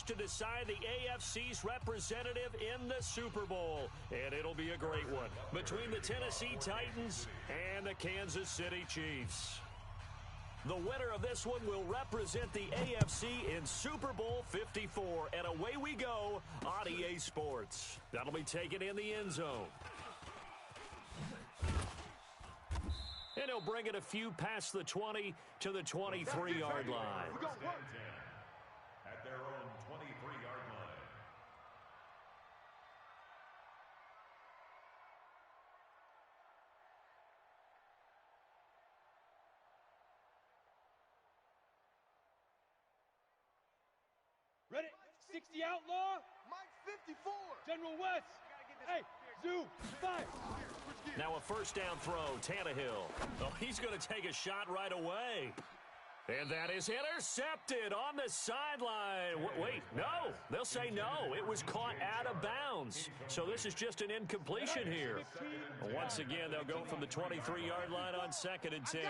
To decide the AFC's representative in the Super Bowl. And it'll be a great one between the Tennessee Titans and the Kansas City Chiefs. The winner of this one will represent the AFC in Super Bowl 54. And away we go on EA Sports. That'll be taken in the end zone. And he'll bring it a few past the 20 to the 23-yard line. At their own 23-yard line. Ready? 60 outlaw. Mike 54. General West. Hey, Zoo, 5. Now a first down throw, Tannehill. Oh, he's going to take a shot right away. And that is intercepted on the sideline. Wait, no. They'll say no. It was caught out of bounds. So this is just an incompletion here. Once again, they'll go from the 23-yard line on 2nd and 10.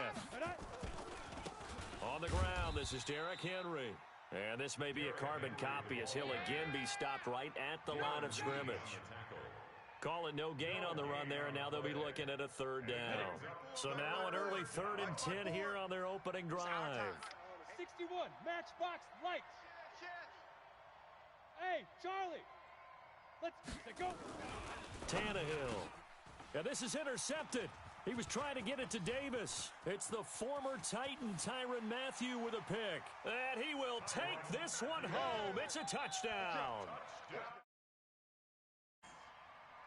On the ground, this is Derrick Henry. And this may be a carbon copy as he'll again be stopped right at the line of scrimmage. Call it no gain on the run there, and now they'll be looking at a 3rd down. So now an early 3rd and 10 here on their opening drive. 61, matchbox lights. Hey, Charlie, let's go. Tannehill. And this is intercepted. He was trying to get it to Davis. It's the former Titan Tyrann Mathieu with a pick. And he will take this one home. It's a touchdown.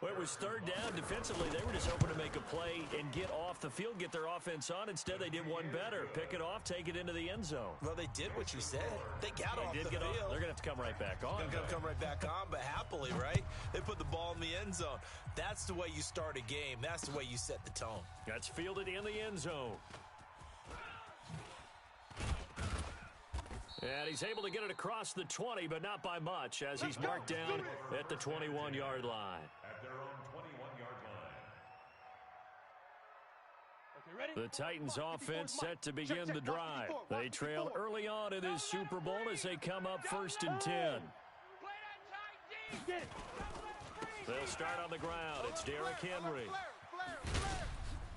Well, it was 3rd down. Defensively, they were just hoping to make a play and get off the field, get their offense on. Instead, they did one better. Pick it off, take it into the end zone. Well, they did what you said. They got off the field. They're going to have to come right back on. They're going to come right back on, but happily, right? They put the ball in the end zone. That's the way you start a game. That's the way you set the tone. That's fielded in the end zone. And he's able to get it across the 20, but not by much, as he's marked down at the 21-yard line. At their own 21-yard line. The Titans offense set to begin the drive. They trail early on in this Super Bowl as they come up 1st and 10. They'll start on the ground. It's Derrick Henry.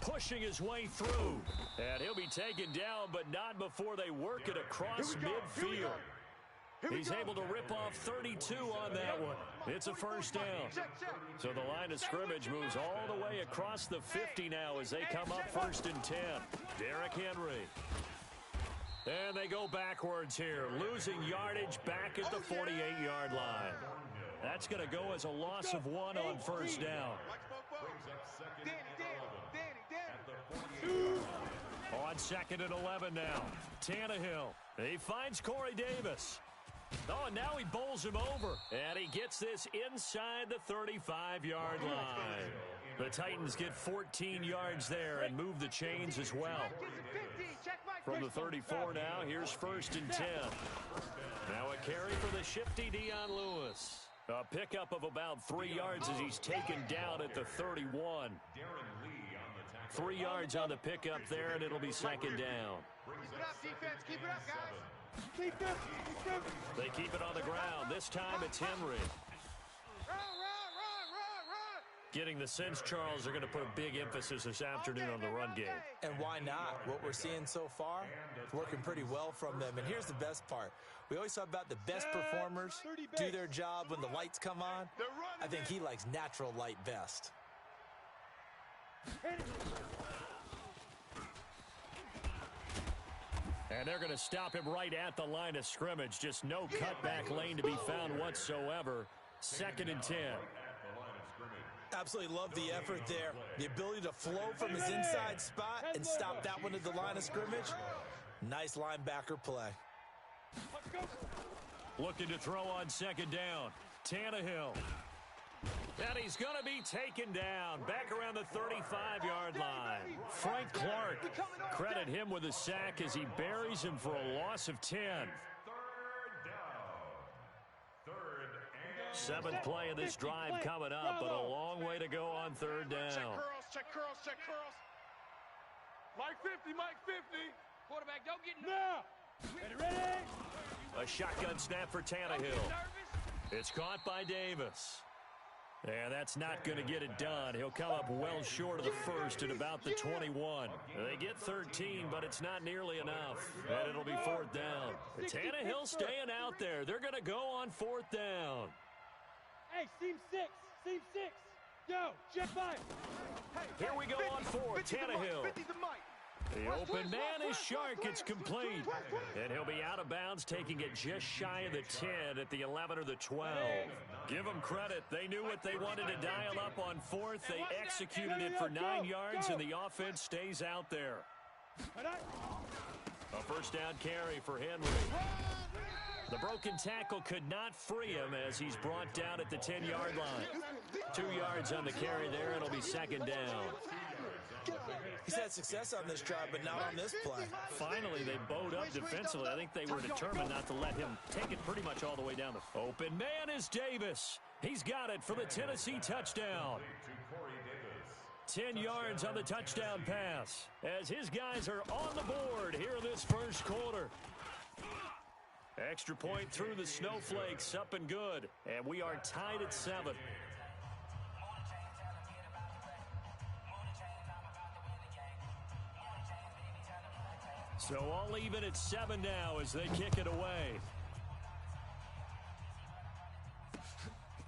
Pushing his way through. And he'll be taken down, but not before they work it across midfield. He's able to rip off 32 on that one. It's a 1st down. So the line of scrimmage moves all the way across the 50 now as they come up 1st and 10. Derrick Henry. And they go backwards here, losing yardage back at the 48-yard line. That's going to go as a loss of 1 on 1st down. On 2nd and 11 now. Tannehill. He finds Corey Davis. Oh, and now he bowls him over. And he gets this inside the 35-yard line. The Titans get 14 yards there and move the chains as well. From the 34 now, here's 1st and 10. Now a carry for the shifty Dion Lewis. A pickup of about 3 yards as he's taken down at the 31. 3 yards on the pickup there, and it'll be 2nd down. Keep it up, defense. Keep it up, guys. They keep it on the ground. This time it's Henry. Run. Getting the sense, Charles, they're going to put a big emphasis this afternoon on the run game. And why not? What we're seeing so far, it's working pretty well from them. And here's the best part. We always talk about the best performers do their job when the lights come on. I think he likes natural light best. And they're going to stop him right at the line of scrimmage. Just no cutback lane to be found whatsoever. 2nd and 10. Absolutely love the effort there. The ability to flow from his inside spot and stop that one at the line of scrimmage. Nice linebacker play. Looking to throw on 2nd down. Tannehill. And he's going to be taken down back around the 35-yard line. Frank Clark, credit him with a sack as he buries him for a loss of 10. 7th play of this drive coming up, but a long way to go on 3rd down. Check curls. Mike 50. Quarterback, don't get now. Ready? A shotgun snap for Tannehill. It's caught by Davis. And that's not going to get it done. He'll come up well short of the first at about the 21. They get 13, but it's not nearly enough. And it'll be fourth down. Tannehill staying out there. They're going to go on fourth down. Hey, seam six. Seam six. Yo, jet five. Here we go on fourth. Tannehill. The open man is Shark. It's complete. And he'll be out of bounds, taking it just shy of the 10 at the 11 or the 12. Give them credit. They knew what they wanted to dial up on fourth. They executed it for 9 yards, and the offense stays out there. A first down carry for Henry. The broken tackle could not free him as he's brought down at the 10-yard line. 2 yards on the carry there. It'll be second down. He's had success on this drive, but not on this play. Finally, they bowed up defensively. I think they were determined not to let him take it pretty much all the way down the open man is Davis. He's got it for the Tennessee touchdown. 10 yards on the touchdown pass as his guys are on the board here in this first quarter. Extra point through the snowflakes, up and good. And we are tied at 7. So all even at 7 now as they kick it away.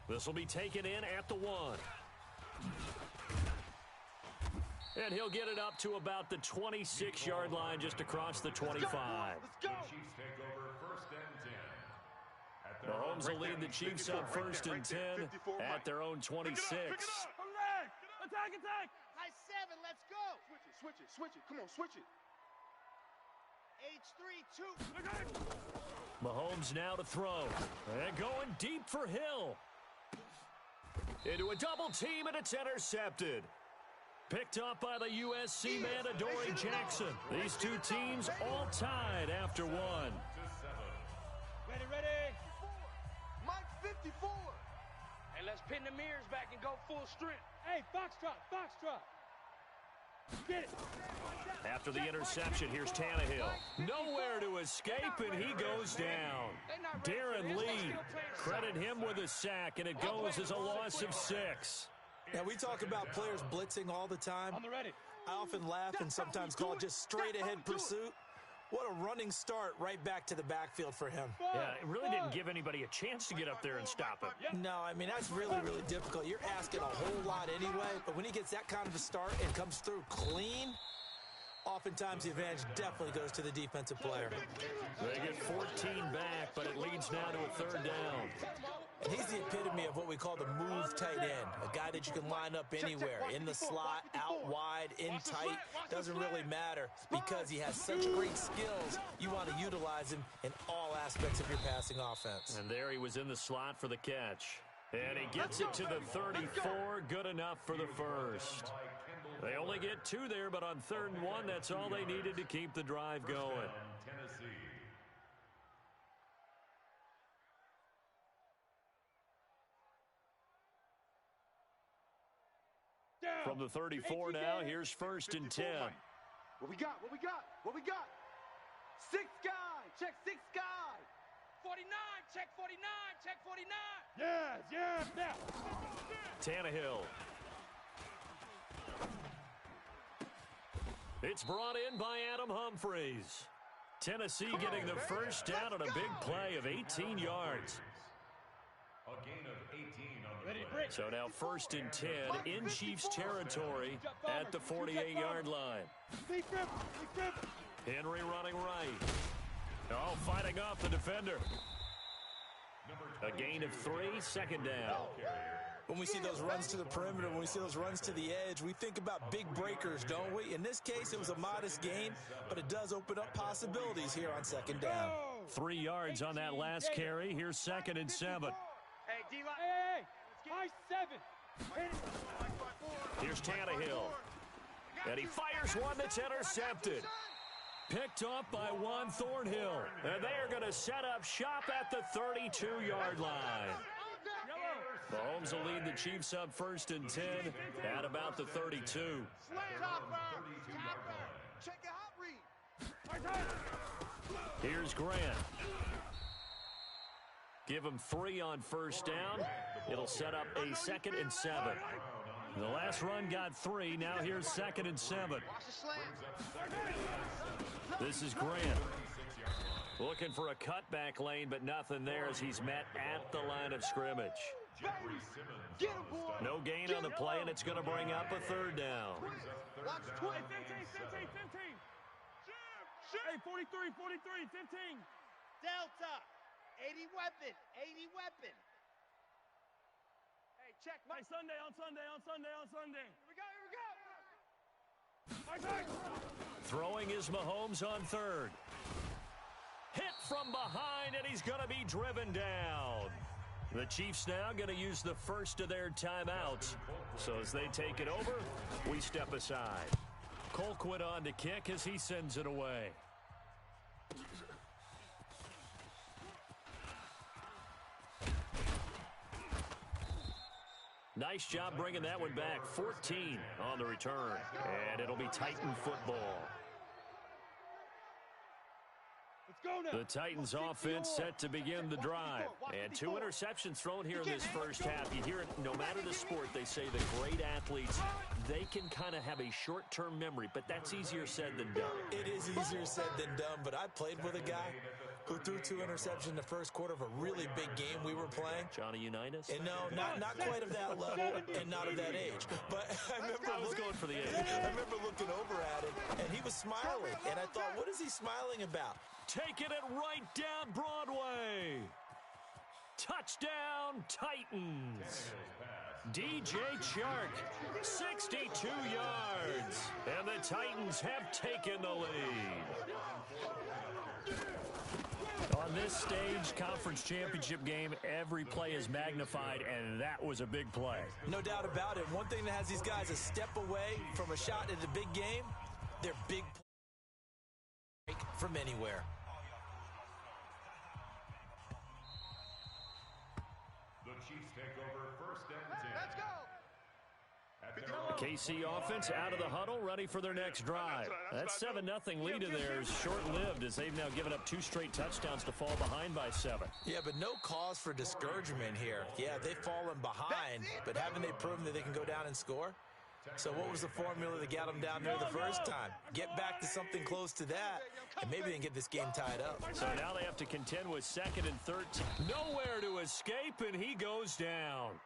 This will be taken in at the 1. And he'll get it up to about the 26-yard line just across the 25. Mahomes will lead the Chiefs up first and 10 at their own 26. Attack, attack! High 7, let's go! Switch it, come on, switch it. H3, 2. Mahomes now to throw. And going deep for Hill. Into a double team, and it's intercepted. Picked up by the USC man, Adoree Jackson. These two teams all tied after 1. Ready. Mike 54. Hey, let's pin the mirrors back and go full strength. Hey, Foxtrot. Get it. After the interception, here's Tannehill. Nowhere to escape, and he goes down. Darren Lee, credit him with a sack, and it goes as a loss of 6. Yeah, we talk about players blitzing all the time. On the ready. I often laugh and sometimes call it just straight-ahead pursuit. What a running start right back to the backfield for him. Yeah, it really didn't give anybody a chance to get up there and stop him. No, I mean, that's really, really difficult. You're asking a whole lot anyway, but when he gets that kind of a start and comes through clean, oftentimes the advantage definitely goes to the defensive player. They get 14 back, but it leads now to a third down. And he's the epitome of what we call the move tight end, a guy that you can line up anywhere, in the slot, out wide, in tight, doesn't really matter because he has such great skills. You want to utilize him in all aspects of your passing offense. And there he was in the slot for the catch. And he gets it to the 34, good enough for the first. They only get 2 there, but on 3rd and 1, that's all they needed to keep the drive going. From the 34 now, here's 1st and 10. What we got? 6 guy, check 6 guy. 49, check 49. Yeah, now. Tannehill. It's brought in by Adam Humphries. Tennessee getting the first down on a big play of 18 yards. A gain of 18 on the play. So now 1st and 10 in Chiefs territory at the 48-yard line. Henry running right. Oh, fighting off the defender. A gain of 3, 2nd down. When we see those runs to the perimeter, when we see those runs to the edge, we think about big breakers, don't we? In this case, it was a modest gain, but it does open up possibilities here on 2nd down. 3 yards on that last carry. Here's 2nd and 7. Hey, D-line. Hey, high 7. Here's Tannehill. And he fires one that's intercepted. Picked off by Juan Thornhill. And they are going to set up shop at the 32-yard line. Mahomes will lead the Chiefs up 1st and 10 at about the 32. Check a hot read. Here's Grant. Give him 3 on first down. It'll set up a 2nd and 7. The last run got 3. Now here's 2nd and 7. This is Grant. Looking for a cutback lane, but nothing there as he's met at the line of scrimmage. No gain on the play, and it's going to bring up a 3rd down. Watch 20. 15. Hey, 43, 15. Delta. 80 weapon. Hey, check. Hey, Sunday. Here we go. Throwing is Mahomes on 3rd. Hit from behind, and he's going to be driven down. The Chiefs now going to use the first of their timeouts. So as they take it over, we step aside. Colquitt on to kick as he sends it away. Nice job bringing that one back. 14 on the return. And it'll be Titan football. The Titans offense set to begin the drive. And 2 interceptions thrown here in this first half. You hear it, no matter the sport, they say the great athletes, they can kind of have a short-term memory, but that's easier said than done. It is easier said than done, but I played with a guy who threw 2 interceptions in the first quarter of a really big game we were playing. Johnny Unitas? And no, not quite of that level and not of that age. But I was going for the age. I remember looking over at him, and he was smiling. And I thought, what is he smiling about? Taking it right down Broadway. Touchdown, Titans. DJ Chark, 62 yards. And the Titans have taken the lead. On this stage, conference championship game, every play is magnified, and that was a big play. No doubt about it. One thing that has these guys a step away from a shot at the big game, they're big play from anywhere. The Chiefs take over 1st and 10. Let's go. KC offense out of the huddle, ready for their next drive. That 7-0 lead of theirs short-lived as they've now given up 2 straight touchdowns to fall behind by 7. Yeah, but no cause for discouragement here. Yeah, they've fallen behind, but haven't they proven that they can go down and score? So what was the formula that got them down there the first time? Get back to something close to that, and maybe they can get this game tied up. So now they have to contend with 2nd and 13. Nowhere to escape, and he goes down.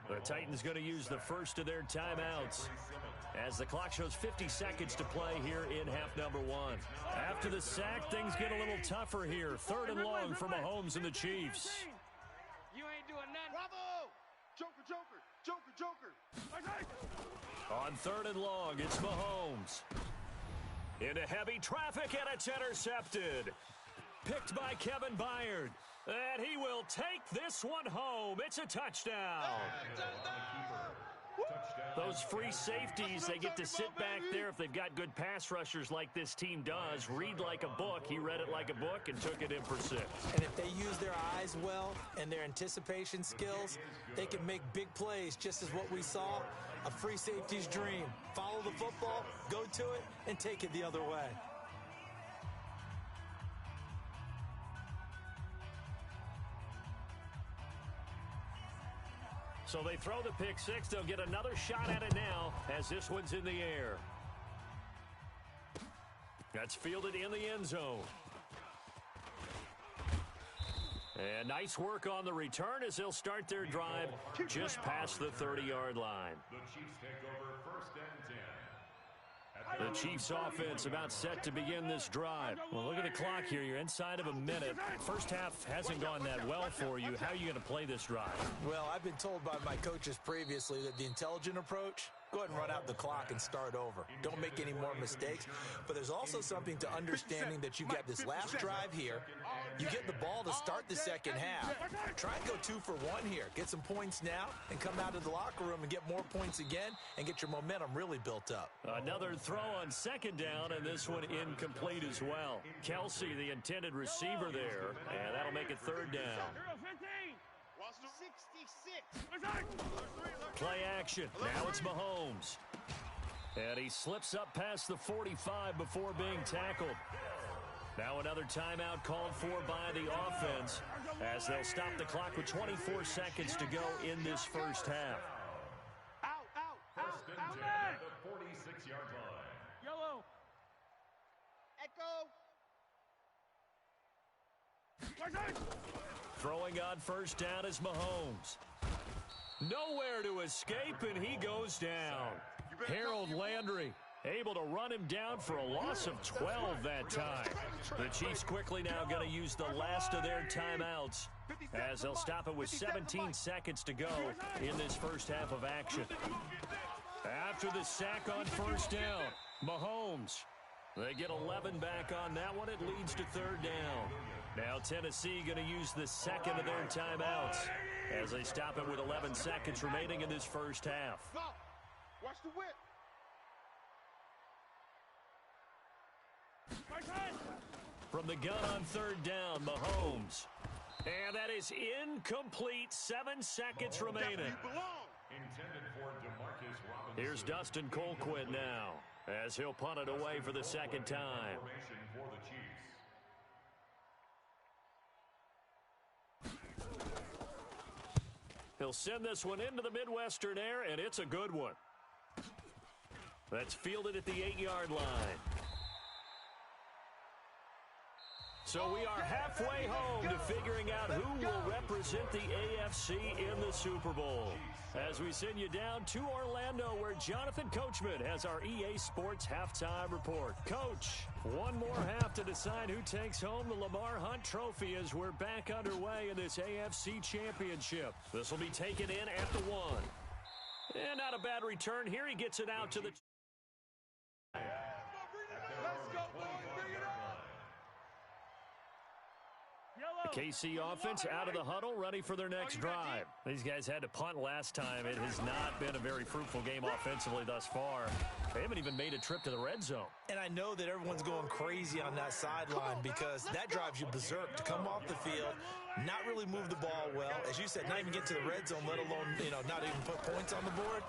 The Titans going to use the first of their timeouts as the clock shows 50 seconds to play here in half number 1. After the sack, things get a little tougher here. 3rd and long for Mahomes and the Chiefs. You ain't doing nothing. Bravo. Joker. On 3rd and long, it's Mahomes. Into heavy traffic, and it's intercepted. Picked by Kevin Byard. And he will take this one home. It's a touchdown. Those free safeties, they get to sit back there if they've got good pass rushers like this team does. Read like a book. He read it like a book and took it in for 6. And if they use their eyes well and their anticipation skills, they can make big plays, just as what we saw, a free safety's dream. Follow the football, go to it, and take it the other way. So they throw the pick 6. They'll get another shot at it now as this one's in the air. That's fielded in the end zone. And nice work on the return as they'll start their drive just past the 30-yard line. The Chiefs take over 1st and 10. The Chiefs offense about set to begin this drive. Well, look at the clock here. You're inside of a minute. First half hasn't gone that well for you. How are you going to play this drive? Well, I've been told by my coaches previously that the intelligent approach, go ahead and run out the clock and start over. Don't make any more mistakes. But there's also something to understanding that you got this last drive here. You get the ball to start the second half. Try and go 2 for 1 here. Get some points now and come out of the locker room and get more points again and get your momentum really built up. Another throw on 2nd down, and this one incomplete as well. Kelsey, the intended receiver there, and that'll make it 3rd down. 66. Play action. Now it's Mahomes. And he slips up past the 45 before being tackled. Now another timeout called for by the offense as they'll stop the clock with 24 seconds to go in this first half. First and 10 at the 46-yard line. Yellow. Echo. Throwing on first down is Mahomes. Nowhere to escape, and he goes down. Harold Landry able to run him down for a loss of 12 that time. The Chiefs quickly now going to use the last of their timeouts as they'll stop it with 17 seconds to go in this first half of action. After the sack on first down, Mahomes. They get 11 back on that one. It leads to third down. Now Tennessee going to use the second of their timeouts as they stop it with 11 seconds remaining in this first half. Watch the whip. From the gun on third down, Mahomes. And that is incomplete. 7 seconds remaining. Intended for DeMarcus Robinson. Here's Dustin Colquitt now as he'll punt it away for the second time. Formation for the Chiefs. He'll send this one into the Midwestern air, and it's a good one. That's fielded at the 8-yard line. So we are halfway home to figuring out who will represent the AFC in the Super Bowl. As we send you down to Orlando, where Jonathan Coachman has our EA Sports halftime report. Coach, one more half to decide who takes home the Lamar Hunt Trophy as we're back underway in this AFC Championship. This will be taken in at the 1. And not a bad return here. He gets it out to the... The KC offense out of the huddle, ready for their next drive. These guys had to punt last time. It has not been a very fruitful game offensively thus far. They haven't even made a trip to the red zone. And I know that everyone's going crazy on that sideline because that drives you berserk to come off the field, not really move the ball well. As you said, not even get to the red zone, let alone, not even put points on the board.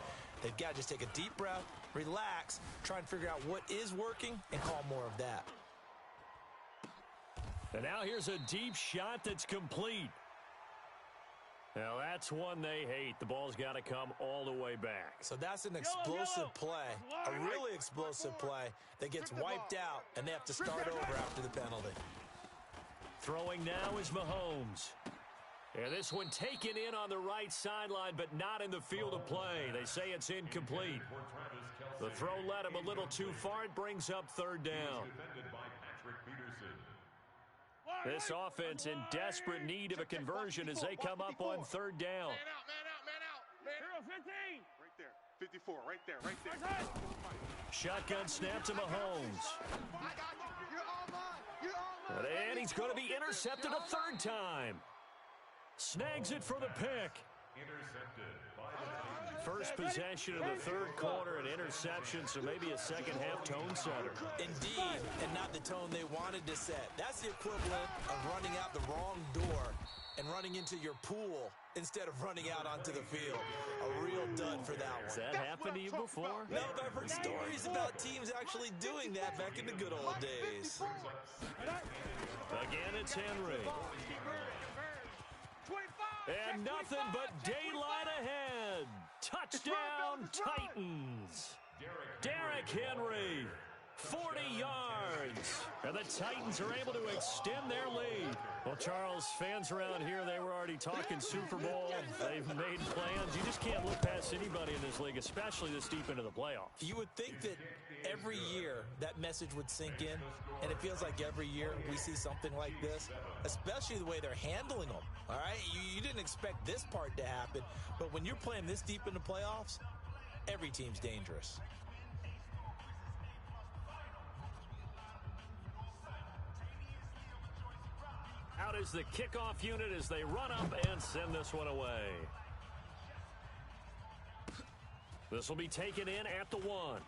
They've got to just take a deep breath, relax, try and figure out what is working, and call more of that. And now here's a deep shot that's complete. Now that's one they hate. The ball's got to come all the way back. So that's an explosive play, a really explosive play that gets wiped out, and they have to start over after the penalty. Throwing now is Mahomes. And this one taken in on the right sideline, but not in the field of play. They say it's incomplete. The throw led him a little too far. It brings up third down. This offense in desperate need of a conversion as they come up on third down. Man out. 15. Right there. 54, right there. Shotgun snap to Mahomes. I got you. You're all mine. You're all mine. And he's going to be intercepted a third time. Snags it for the pick. Intercepted by the First possession of the third quarter, an interception, so maybe a second-half tone setter. Indeed, and not the tone they wanted to set. That's the equivalent of running out the wrong door and running into your pool instead of running out onto the field. A real dud for that one. Has that happened to you before? No, but I've heard stories about teams actually doing that back in the good old days. Again, it's Henry. And nothing but daylight ahead. Touchdown, Titans. Derrick Henry, 40 yards. And the Titans are able to extend their lead. Well, Charles, fans around here, they were already talking Super Bowl. They've made plans. You just can't look past anybody in this league, especially this deep into the playoffs. You would think that every year that message would sink in, and it feels like every year we see something like this, especially the way they're handling them, all right? You didn't expect this part to happen, but when you're playing this deep in the playoffs, every team's dangerous. Out is the kickoff unit as they run up and send this one away. This will be taken in at the 1.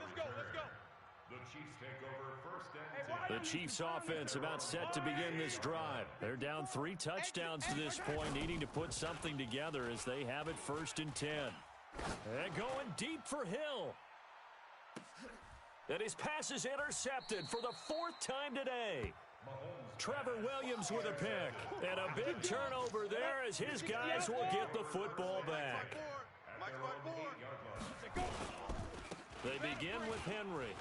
Let's go. The Chiefs Chiefs take over first and 10. The Chiefs offense about set to begin this drive. They're down 3 touchdowns to this point, needing to put something together as they have it first and 10. And going deep for Hill. And his pass is intercepted for the 4th time today. Trevor Williams with a pick. And a big turnover there as his guys will get the football back. They begin with Henry.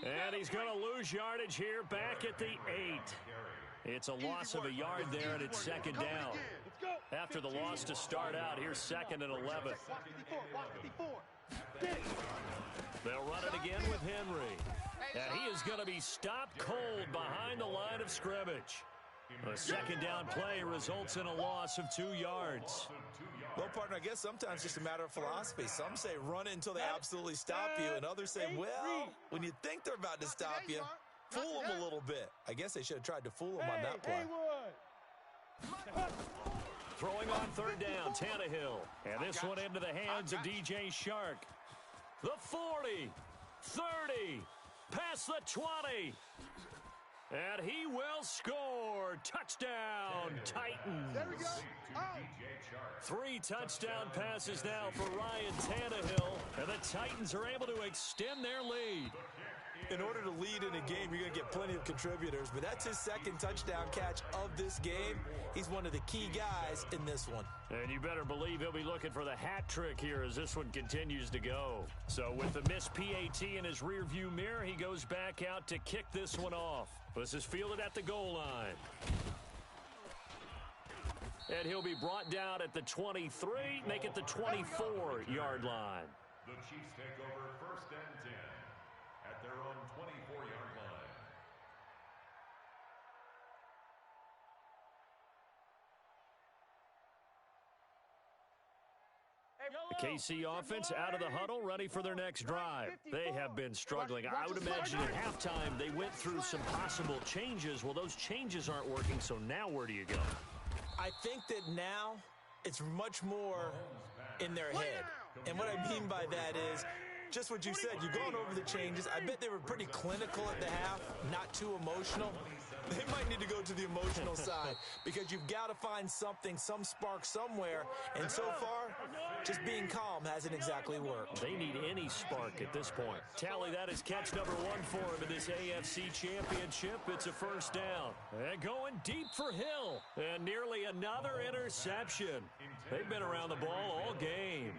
And he's going to lose yardage here back at the 8. It's a loss of a yard there, and it's second down. After the loss to start out, here's second and 11. They'll run it again with Henry. And he is going to be stopped cold behind the line of scrimmage. A second down play results in a loss of 2 yards. Well, partner, I guess sometimes it's just a matter of philosophy. Some say run it until they absolutely stop you, and others say, well, when you think they're about to stop you, fool them a little bit. I guess they should have tried to fool them on that play. Throwing on third down, Tannehill. And this one into the hands of DJ Shark. The 40, 30, past the 20. And he will score. Touchdown, Titans. There we go. 3 touchdown passes now for Ryan Tannehill. And the Titans are able to extend their lead. In order to lead in a game, you're going to get plenty of contributors, but that's his 2nd touchdown catch of this game. He's one of the key guys in this one. And you better believe he'll be looking for the hat trick here as this one continues to go. So with the missed PAT in his rearview mirror, he goes back out to kick this one off. This is fielded at the goal line. And he'll be brought down at the 23, make it the 24-yard line. The Chiefs take over first and 10 at their own 24-yard line. The KC offense out of the huddle, ready for their next drive. They have been struggling. I would imagine at halftime they went through some possible changes. Well, those changes aren't working, so now where do you go? I think that now it's much more in their head. And what I mean by that is just what you said. You've gone over the changes. I bet they were pretty clinical at the half, not too emotional. They might need to go to the emotional side because you've got to find something, some spark somewhere. And so far, just being calm hasn't exactly worked. They need any spark at this point. Tally, that is catch number 1 for him in this AFC Championship. It's a first down. And going deep for Hill. And nearly another interception. They've been around the ball all game.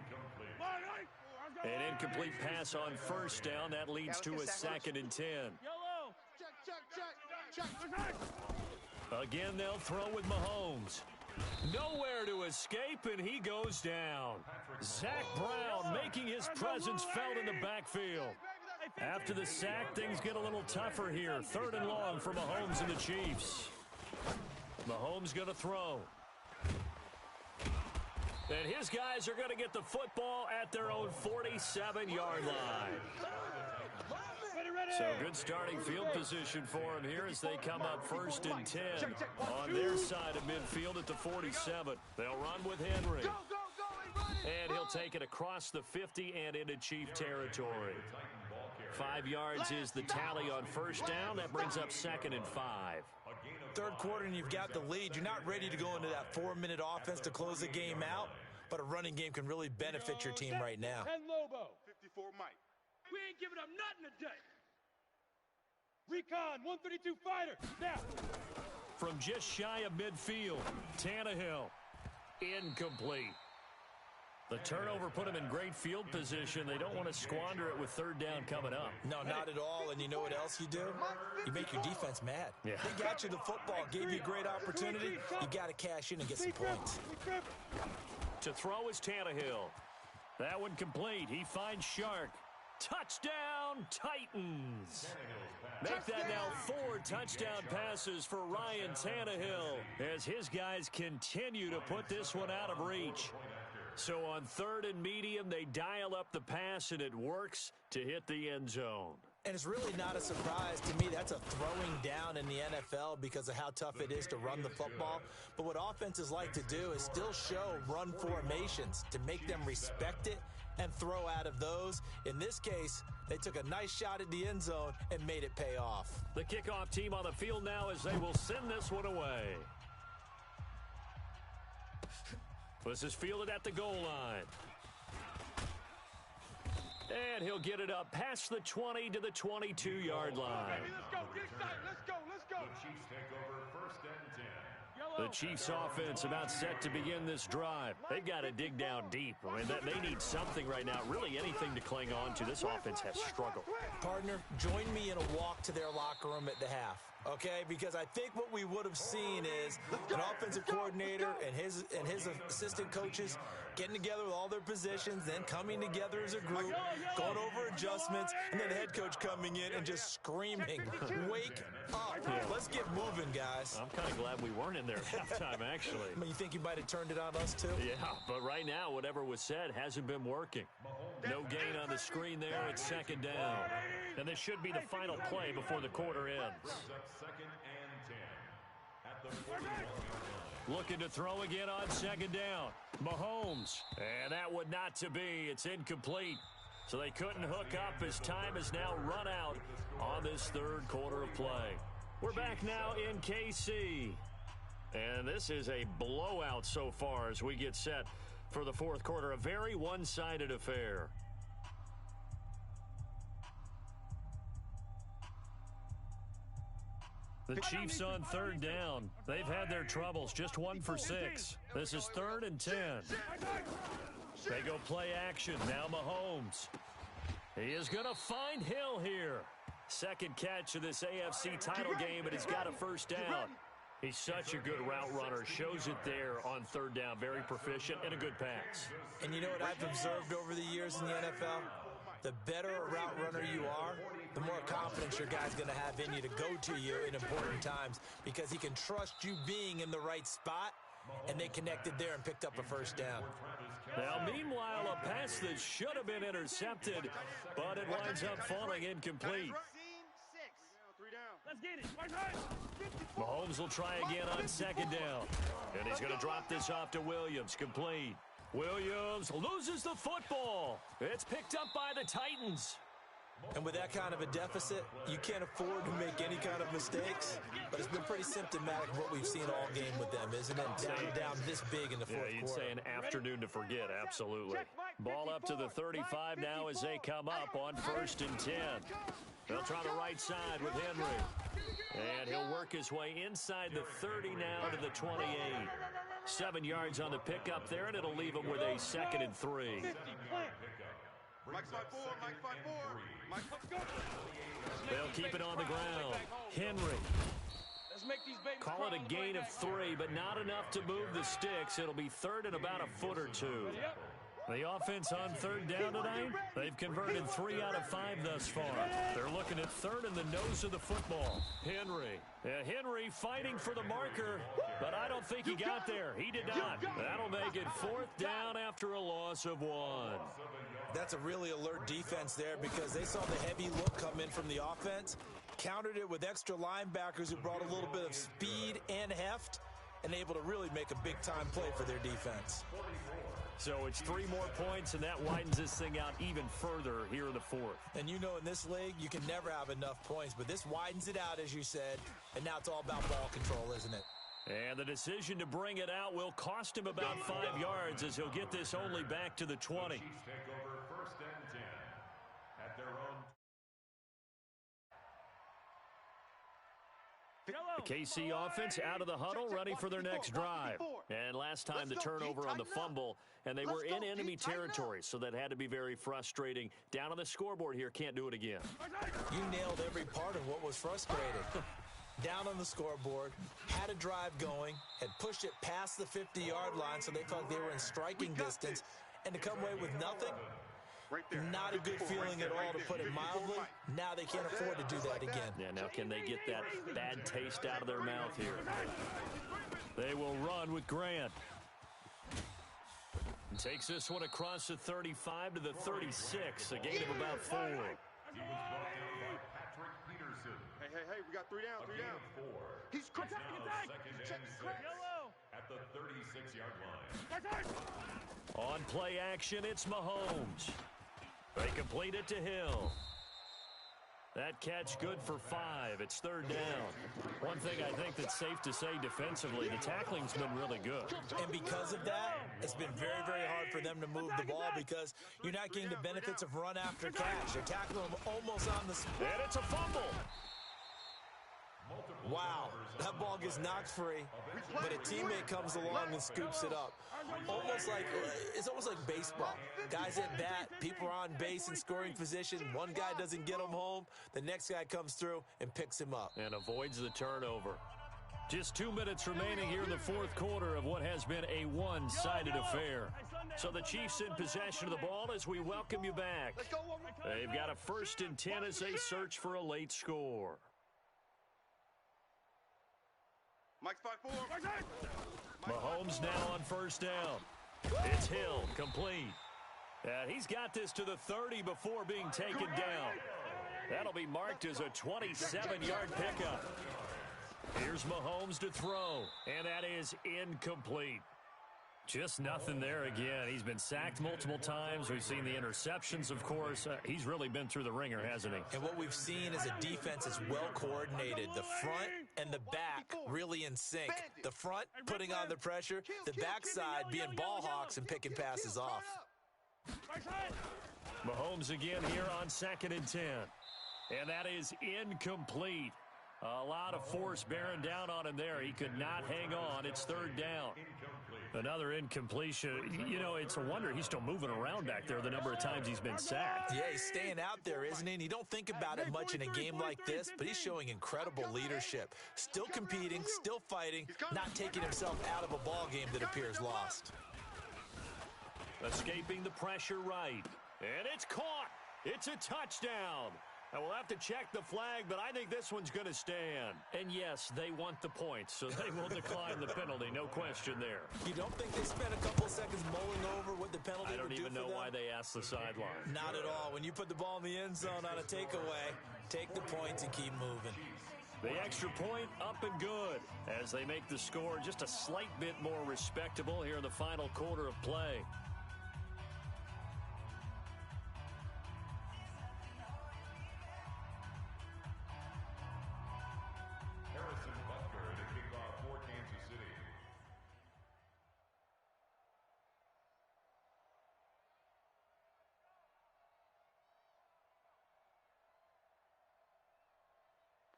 An incomplete pass on first down. That leads to a 2nd and 10. Again, they'll throw with Mahomes. Nowhere to escape, and he goes down. Zach Brown making his presence felt in the backfield. After the sack, things get a little tougher here. 3rd and long for Mahomes and the Chiefs. Mahomes going to throw. And his guys are going to get the football at their own 47-yard line. So good starting field position for him here as they come up first and 10 on their side of midfield at the 47. They'll run with Henry. And he'll take it across the 50 and into Chief territory. 5 yards is the tally on first down. That brings up 2nd and 5. 3rd quarter and you've got the lead. You're not ready to go into that 4-minute offense to close the game out, but a running game can really benefit your team right now. 10 Lobo. 54 Mike. We ain't giving up nothing today. Recon, 132 fighter. Now. From just shy of midfield, Tannehill. Incomplete. The turnover put him in great field position. They don't want to squander it with 3rd down coming up. No, not at all. And you know what else you do? You make your defense mad. Yeah. They got you the football, gave you a great opportunity. You got to cash in and get some points. To throw is Tannehill. That one complete. He finds Shark. Touchdown, Titans. Make that now 4 touchdown passes for Ryan Tannehill as his guys continue to put this one out of reach. So on 3rd and medium, they dial up the pass, and it works to hit the end zone. And it's really not a surprise to me. That's a throwing down in the NFL because of how tough it is to run the football. But what offenses like to do is still show run formations to make them respect it and throw out of those. In this case, they took a nice shot at the end zone and made it pay off. The kickoff team on the field now as they will send this one away. This is fielded at the goal line. And he'll get it up past the 20 to the 22-yard line. Let's go, get excited, let's go, let's go. The Chiefs take over 1st and 10. The Chiefs offense about set to begin this drive. They've got to dig down deep. I mean, they need something right now, really anything to cling on to. This offense has struggled. Partner, join me in a walk to their locker room at the half, okay? Because I think what we would have seen is an offensive coordinator and his assistant coaches getting together with all their positions, then coming together as a group, going over adjustments, and then the head coach coming in and just screaming, wake up. Let's get moving, guys. I'm kind of glad we weren't in there at halftime, actually. I mean, you think you might have turned it on us, too? Yeah, but right now, whatever was said hasn't been working. No gain on the screen there. It's 2nd down. And this should be the final play before the quarter ends. 2nd and 10 at the 41-yard line. Looking to throw again on 2nd down. Mahomes. And that would not to be. It's incomplete. So they couldn't hook up as time has now run out on this 3rd quarter of play. We're back now in KC. And this is a blowout so far as we get set for the 4th quarter. A very one-sided affair. The Chiefs on 3rd down. They've had their troubles. Just 1 for 6. This is 3rd and 10. They go play action. Now Mahomes. He is going to find Hill here. 2nd catch of this AFC title game, and he's got a 1st down. He's such a good route runner. Shows it there on 3rd down. Very proficient and a good pass. And you know what I've observed over the years in the NFL? The better a route runner you are, the more confidence your guy's going to have in you to go to you in important times because he can trust you being in the right spot, and they connected there and picked up a 1st down. Now, meanwhile, a pass that should have been intercepted, but it winds up falling incomplete. Let's get it. Mahomes will try again on 2nd down, and he's going to drop this off to Williams, complete. Williams loses the football. It's picked up by the Titans. And with that kind of a deficit, you can't afford to make any kind of mistakes. But it's been pretty symptomatic of what we've seen all game with them, isn't it? Down this big in the 4th quarter. Yeah, you'd say an afternoon to forget, absolutely. Ball up to the 35 now as they come up on 1st and 10. They'll try the right side with Henry. And he'll work his way inside the 30 now to the 28. 7 yards on the pickup there, and it'll leave him with a 2nd and 3. Mike 5-4, Mike 5-4. They'll keep it on the ground. Henry. Call it a gain of 3, but not enough to move the sticks. It'll be 3rd and about a foot or 2. The offense on 3rd down tonight, they've converted 3 out of 5 thus far. They're looking at 3rd in the nose of the football. Henry. Henry fighting for the marker, but I don't think he got there. He did not. That'll make it 4th down after a loss of 1. That's a really alert defense there because they saw the heavy look come in from the offense, countered it with extra linebackers who brought a little bit of speed and heft, and able to really make a big-time play for their defense. So it's 3 more points, and that widens this thing out even further here in the 4th. And you know in this league, you can never have enough points, but this widens it out, as you said, and now it's all about ball control, isn't it? And the decision to bring it out will cost him about 5 yards as he'll get this only back to the 20. Chiefs take over 1st and 10 at their own. The KC offense out of the huddle, ready for their next drive. And last time the turnover on the fumble, and they were in enemy territory, so that had to be very frustrating. Down on the scoreboard here, can't do it again. You nailed every part of what was frustrating. Down on the scoreboard, had a drive going, had pushed it past the 50-yard line so they felt they were in striking distance, and to come away with nothing, not a good feeling at all, to put it mildly. Now they can't afford to do that again. Yeah, now can they get that bad taste out of their mouth here? They will run with Grant. Takes this one across the 35 to the 36, a gain of about 4. He was brought down by Patrick Peterson. Hey, we got 3 down, 3 down. 4. He's It's now second and 6 at the 36-yard line. On play action, it's Mahomes. They complete it to Hill. That catch good for 5. It's 3rd down. One thing I think that's safe to say defensively, the tackling's been really good. And because of that, it's been very, very hard for them to move the ball because you're not getting the benefits of run after catch. They're tackling them almost on the spot. And it's a fumble. Wow, that ball gets knocked free, but a teammate comes along and scoops it up. It's almost like baseball. Guys at bat, people are on base in scoring position. One guy doesn't get him home. The next guy comes through and picks him up. And avoids the turnover. Just 2 minutes remaining here in the 4th quarter of what has been a one-sided affair. So the Chiefs in possession of the ball as we welcome you back. They've got a 1st and 10 as they search for a late score. Mike's 5-4. Mahomes now on 1st down. It's Hill, complete. He's got this to the 30 before being taken down. That'll be marked as a 27-yard pickup. Here's Mahomes to throw, and that is incomplete. Just nothing there again. He's been sacked multiple times. We've seen the interceptions, of course. He's really been through the ringer, hasn't he? And what we've seen is a defense that's well coordinated. The front and the back really in sync. The front putting on the pressure, the backside being ball hawks and picking passes off. Mahomes again here on 2nd and 10. And that is incomplete. A lot of force bearing down on him there. He could not hang on. It's 3rd down. Another incompletion. You know, it's a wonder he's still moving around back there the number of times he's been sacked. Yeah, he's staying out there, isn't he? And you don't think about it much in a game like this, but he's showing incredible leadership. Still competing, still fighting, not taking himself out of a ball game that appears lost. Escaping the pressure right. And it's caught. It's a touchdown. And we'll have to check the flag, but I think this one's going to stand. And yes, they want the points, so they will decline the penalty. No question there. You don't think they spent a couple seconds mulling over what the penalty would do for them? I don't even know why they asked the sideline. Not at all. When you put the ball in the end zone on a takeaway, take the points and keep moving. The extra point up and good as they make the score just a slight bit more respectable here in the final quarter of play.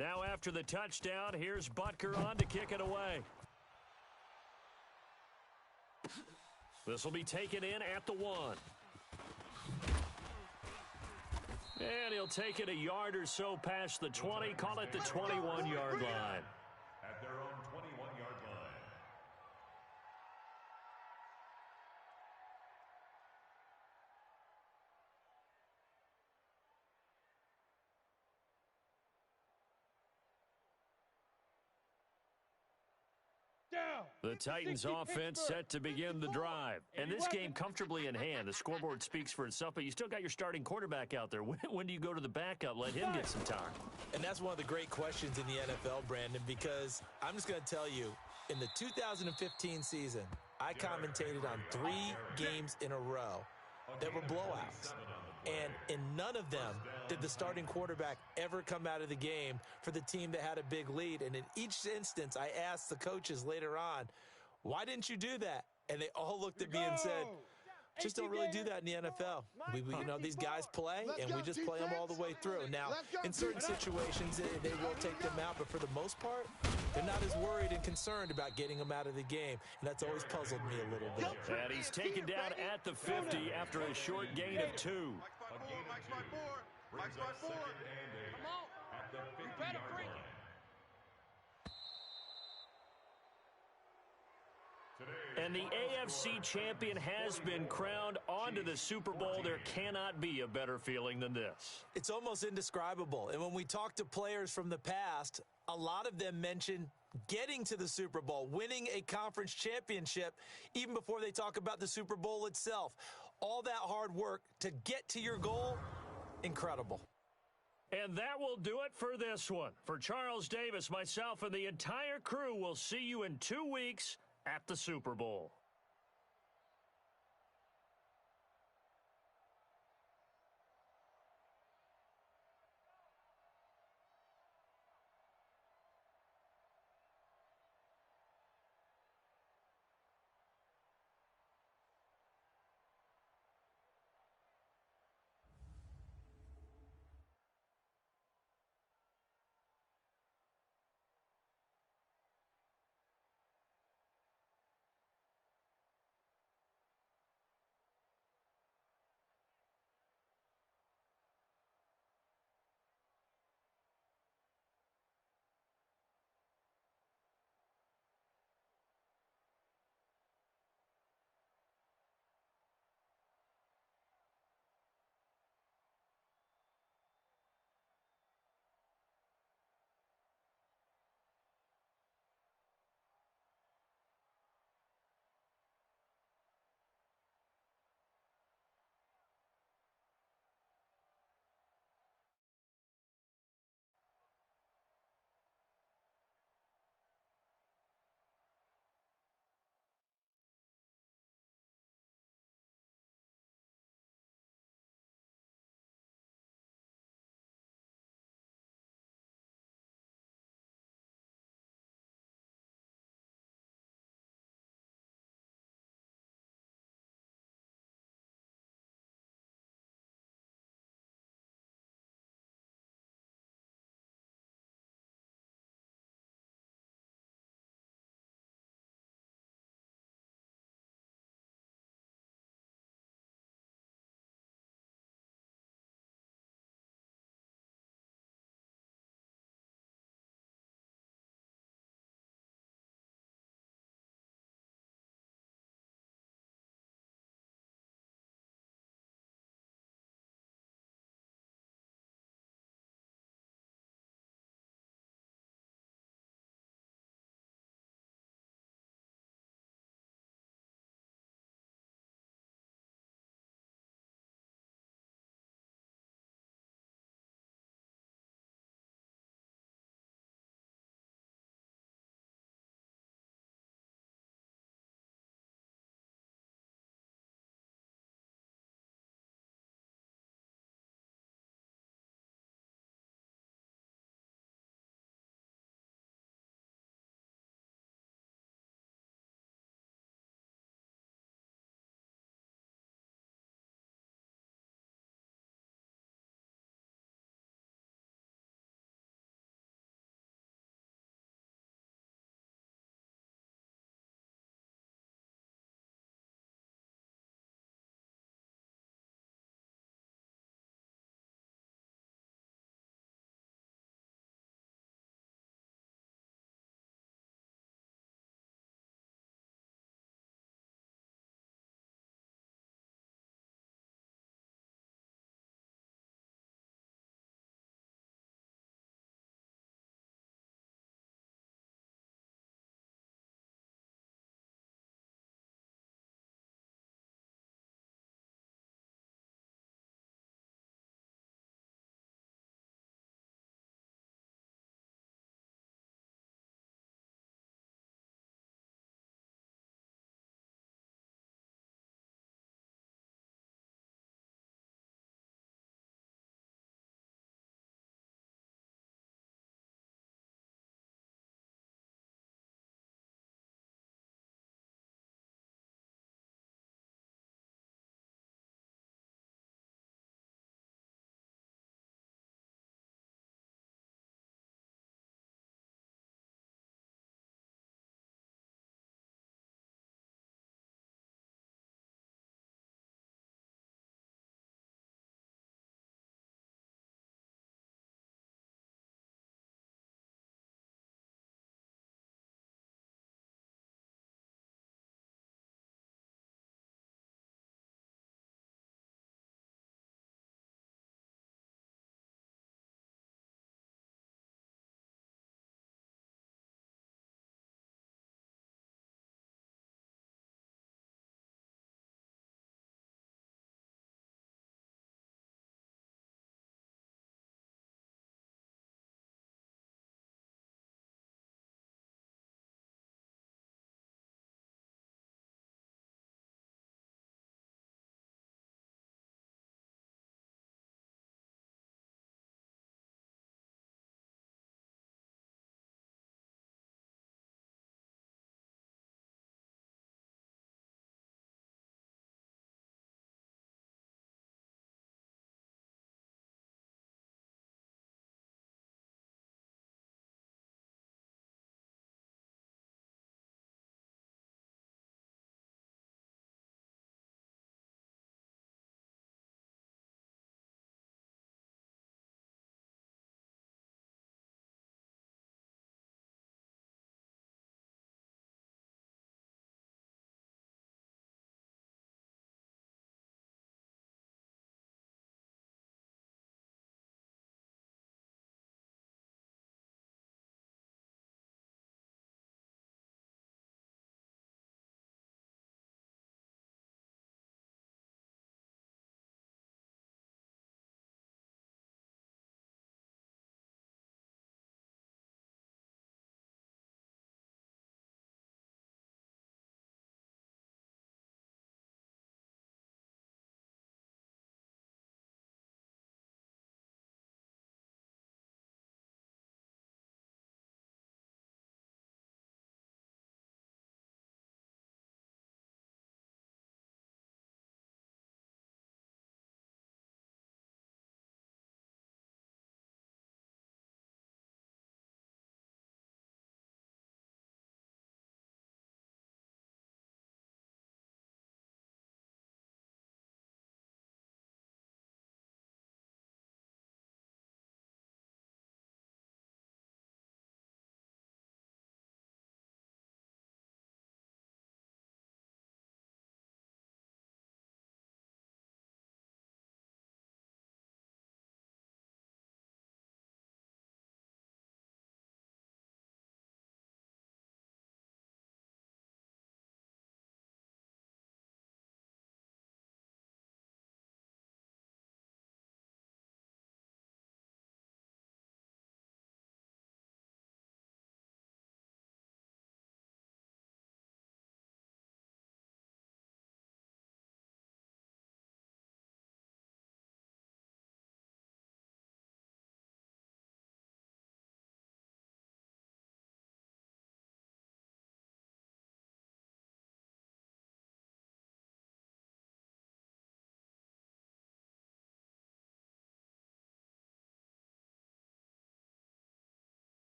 Now after the touchdown, here's Butker on to kick it away. This will be taken in at the 1. And he'll take it a yard or so past the 20, call it the 21-yard line. At their own 21-yard line. The Titans offense set to begin the drive. And this game comfortably in hand. The scoreboard speaks for itself, but you still got your starting quarterback out there. When do you go to the backup? Let him get some time. And that's one of the great questions in the NFL, Brandon, because I'm just going to tell you, in the 2015 season, I commentated on 3 games in a row that were blowouts. And in none of them did the starting quarterback ever come out of the game for the team that had a big lead. And in each instance, I asked the coaches later on, why didn't you do that? And they all looked at me and said, just don't really do that in the NFL. These guys play, and we just play them all the way through. Now, in certain situations, they will take them out, but for the most part, they're not as worried and concerned about getting them out of the game, and that's always puzzled me a little bit. And he's taken down at the 50 after a short gain of 2. Mike's 5-4. Mike's 5-4. Come on. At the 50-yard line. And the AFC champion has been crowned onto the Super Bowl. There cannot be a better feeling than this. It's almost indescribable. And when we talk to players from the past, a lot of them mention getting to the Super Bowl, winning a conference championship, even before they talk about the Super Bowl itself. All that hard work to get to your goal, incredible. And that will do it for this one. For Charles Davis, myself, and the entire crew, we'll see you in 2 weeks at the Super Bowl.